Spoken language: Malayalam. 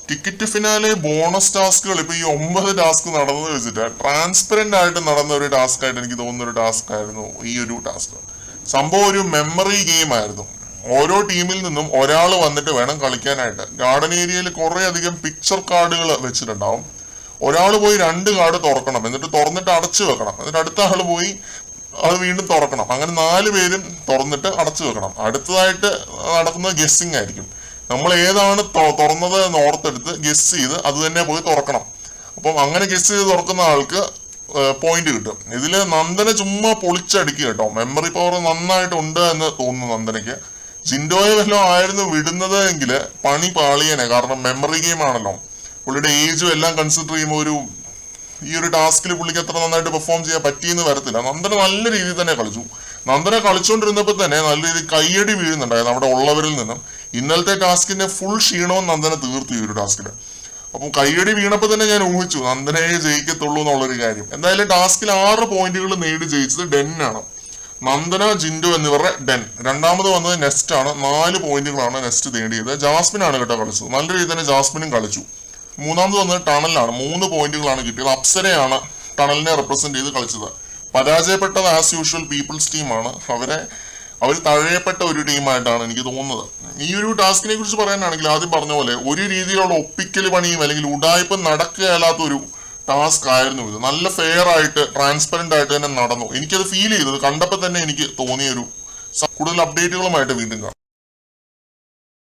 ടിക്കറ്റ് ഫിനാലെ ബോണസ് ടാസ്കുകൾ ഇപ്പൊ ഈ 9 ടാസ്ക് നടന്നത് വെച്ചിട്ട് ട്രാൻസ്പെറന്റ് ആയിട്ട് നടന്ന ഒരു ടാസ്ക് ആയിട്ട് എനിക്ക് തോന്നുന്ന ഒരു ടാസ്ക് ആയിരുന്നു ഈ ഒരു ടാസ്ക്. സംഭവം ഒരു മെമ്മറി ഗെയിം ആയിരുന്നു. ഓരോ ടീമിൽ നിന്നും ഒരാൾ വന്നിട്ട് വേണം കളിക്കാനായിട്ട്. ഗാർഡൻ ഏരിയയിൽ കുറെ അധികം പിക്ചർ കാർഡുകൾ വെച്ചിട്ടുണ്ടാവും. ഒരാൾ പോയി 2 കാർഡ് തുറക്കണം, എന്നിട്ട് തുറന്നിട്ട് അടച്ചു വെക്കണം, എന്നിട്ട് അടുത്ത ആൾ പോയി അത് വീണ്ടും തുറക്കണം. അങ്ങനെ 4 പേരും തുറന്നിട്ട് അടച്ചു വെക്കണം. അടുത്തതായിട്ട് നടക്കുന്നത് ഗെസ്സിങ് ആയിരിക്കും. നമ്മൾ ഏതാണ് തുറന്നത് എന്ന് ഓർത്തെടുത്ത് ഗെസ് ചെയ്ത് അത് തന്നെ പോയി തുറക്കണം. അപ്പം അങ്ങനെ ഗെസ് ചെയ്ത് തുറക്കുന്ന ആൾക്ക് പോയിന്റ് കിട്ടും. ഇതില് നന്ദന ചുമ്മാ പൊളിച്ചടിക്കുക കേട്ടോ. മെമ്മറി പവർ നന്നായിട്ട് ഉണ്ട് എന്ന് തോന്നുന്നു നന്ദനയ്ക്ക്. ജിൻഡോയെ വല്ലതും ആയിരുന്നു വിടുന്നത് എങ്കിൽ പണി പാളിയനെ. കാരണം മെമ്മറി ഗെയിം ആണല്ലോ. പുള്ളിയുടെ ഏജും എല്ലാം കൺസിഡർ ചെയ്യുമ്പോൾ ഈ ഒരു ടാസ്കിൽ പുള്ളിക്ക് അത്ര നന്നായിട്ട് പെർഫോം ചെയ്യാൻ പറ്റിയെന്ന് വരത്തില്ല. നന്ദന നല്ല രീതിയിൽ തന്നെ കളിച്ചു. നന്ദന കളിച്ചുകൊണ്ടിരുന്നപ്പോൾ തന്നെ നല്ല രീതിയിൽ കയ്യടി വീഴുന്നുണ്ടായിരുന്നു അവിടെ ഉള്ളവരിൽ നിന്നും. ഇന്നലത്തെ ടാസ്കിന്റെ ഫുൾ ക്ഷീണവും നന്ദന തീർത്തു ഈ ഒരു ടാസ്കിൽ. അപ്പം കയ്യടി വീണപ്പോൾ തന്നെ ഞാൻ ഊഹിച്ചു നന്ദനയെ ജയിക്കത്തുള്ളൂ എന്നുള്ളൊരു കാര്യം. എന്തായാലും ടാസ്കിൽ 6 പോയിന്റുകൾ നേടി ജയിച്ചത് ഡെന്നാണ്. നന്ദന, ജിൻഡു എന്നിവരുടെ ഡെൻ. രണ്ടാമത് വന്നത് നെസ്റ്റ് ആണ്. 4 പോയിന്റുകളാണ് നെസ്റ്റ് നേടിയത്. ജാസ്മിനാണ് കേട്ടോ കളിച്ചത്. നല്ല രീതിയിൽ തന്നെ ജാസ്മിനും കളിച്ചു. മൂന്നാമത് വന്നത് ടണലാണ്. 3 പോയിന്റുകളാണ് കിട്ടിയത്. അപ്സരയാണ് ടണലിനെ റെപ്രസെന്റ് ചെയ്ത് കളിച്ചത്. പരാജയപ്പെട്ടത് ആസ് യൂഷ്വൽ പീപ്പിൾസ് ടീമാണ്. അവർ തഴയപ്പെട്ട ഒരു ടീമായിട്ടാണ് എനിക്ക് തോന്നുന്നത്. ഈ ഒരു ടാസ്കിനെ കുറിച്ച് പറയാനാണെങ്കിൽ ആദ്യം പറഞ്ഞ പോലെ ഒരു രീതിയിലുള്ള ഒപ്പിക്കൽ പണിയും അല്ലെങ്കിൽ ഉടായ്പ നടക്കുകയല്ലാത്ത ഒരു ടാസ്ക് ആയിരുന്നു ഇത്. നല്ല ഫെയർ ആയിട്ട് ട്രാൻസ്പെറന്റ് ആയിട്ട് തന്നെ നടന്നു. എനിക്കത് ഫീൽ ചെയ്തത് കണ്ടപ്പോൾ തന്നെ എനിക്ക് തോന്നിയൊരു. കൂടുതൽ അപ്ഡേറ്റുകളുമായിട്ട് വീണ്ടും കാണാം.